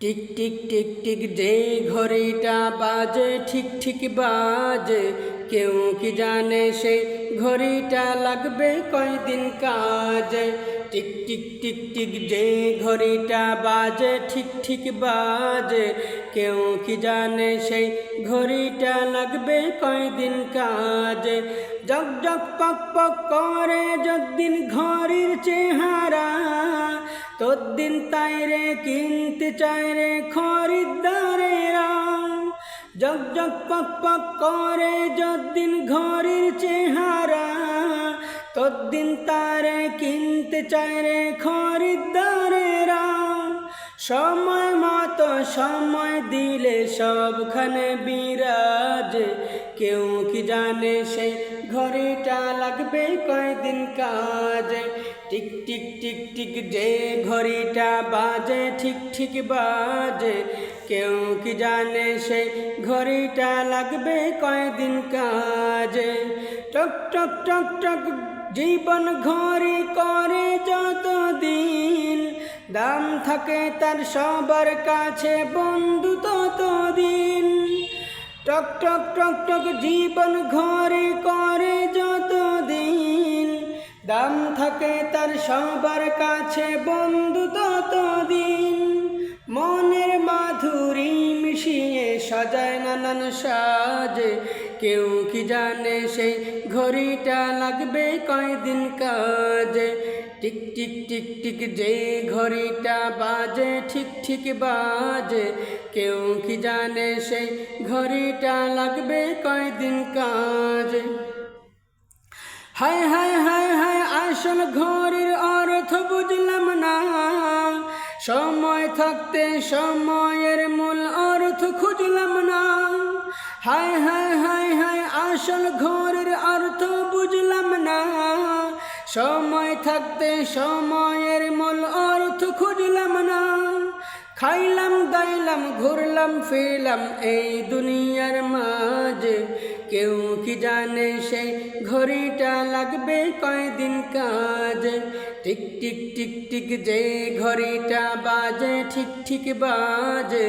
Tick tick tick tick যে ঘড়িটা বাজে ঠিক ঠিক বাজে, কেউ কি জানে সেই ঘড়িটা লাগবে কয়দিন কাজে। টিক টিক টিক টিক যে ঘড়িটা বাজে ঠিক ঠিক বাজে, কেউ কি জানে সেই ঘড়িটা লাগবে কয়দিন কাজে। জগ জগ পক পক করে যদ্দিন ঘড়ির চেহারা, তদ্দিন তাই রে কিনতে চায় রে খরিদ্দারেরা। জগ জগ পক পক করে যদ্দিন ঘড়ির চেহারা, তদ্দিন তারে কিনতে চায় রে খরিদ্দারেরা। সময় মতো সময় দিলে সবখানে বিরাজে, কেউ কি জানে সেই ঘড়িটা লাগবে কয়দিন কাজে। টিক টিক টিক টিক যে ঘড়িটা বাজে ঠিক ঠিক বাজে, কেউ কি জানে সেই ঘড়িটা লাগবে কয়দিন কাজে। টক টক টক টক জীবন ঘড়ি করে যতদিন, দাম থাকে তার সবার কাছে বন্ধু ততদিন। টক টক টক টক জীবন ঘড়ি করে যতদিন, দাম থাকে তার সবার কাছে বন্ধু ততদিন। মনের মাধুরী মিশিয়ে সাজায় নানান সাজে, কেউ কি জানে সেই ঘড়িটা লাগবে কয়দিন কাজে। টিক টিক টিক টিক যে ঘড়িটা বাজে ঠিক ঠিক বাজে, কেউ কি জানে সেই ঘড়িটা লাগবে কয়দিন কাজে। হায় হায় হায় হায় আসল ঘড়ির অর্থ বুঝলাম না, সময় থাকতে সময়ের মূল অর্থ খুঁজলাম না। হায় হায় হায় হায় আসল ঘড়ির অর্থ বুঝলাম না, সময় থাকতে সময়ের মূল অর্থ খুঁজলাম না। খাইলাম দাইলাম ঘুরলাম ফিরলাম এই দুনিয়ার মাঝে, কেউ কি জানে সেই ঘড়িটা লাগবে কয়দিন কাজে। টিক টিক টিক টিক যে ঘড়িটা বাজে ঠিক ঠিক বাজে,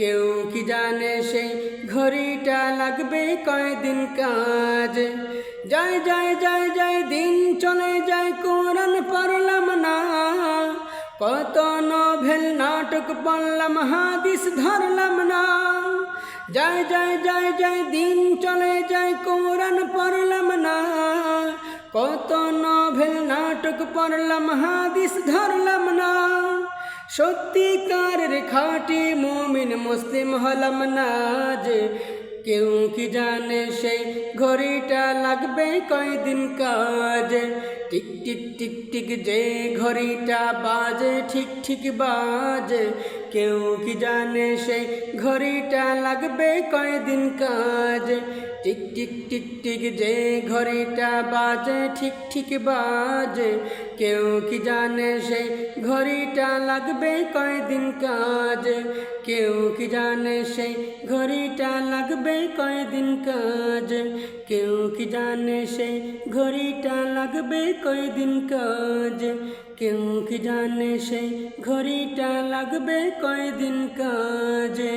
কেউ কি জানে সেই ঘড়িটা লাগবে কয়দিন কাজে। যায় যায় যায় যায় দিন চলে যায় কোরআন পড়লাম না, কত নোভেল নাটক পড়লাম হাদিস ধরলাম না। যায় যায় যায় যায় দিন চলে যায় কোরআন পড়লাম না, কত নোভেল নাটক পড়লাম হাদিস ধরলাম না। সত্যিকারের খাঁটি মুমিন মুসলিম হলাম না যে, কেউ কি জানে সেই ঘড়িটা লাগবে কয়দিন কাজে। টিক টিক টিক টিক যে ঘড়িটা বাজে ঠিক ঠিক বাজে, কেউ কি জানে সেই ঘড়িটা লাগবে কয়দিন কাজে। টিক টিক টিক টিক যে ঘড়িটা বাজে ঠিক ঠিক বাজে, কেউ কি জানে সেই ঘড়িটা লাগবে কয়দিন কাজে। কেউ কি জানে সেই ঘড়িটা লাগবে কয়দিন কাজে, কেউ কি জানে সেই ঘড়িটা লাগবে কয়দিন কাজে, কেউ কি জানে সেই ঘড়িটা লাগবে কয়দিন কাজে।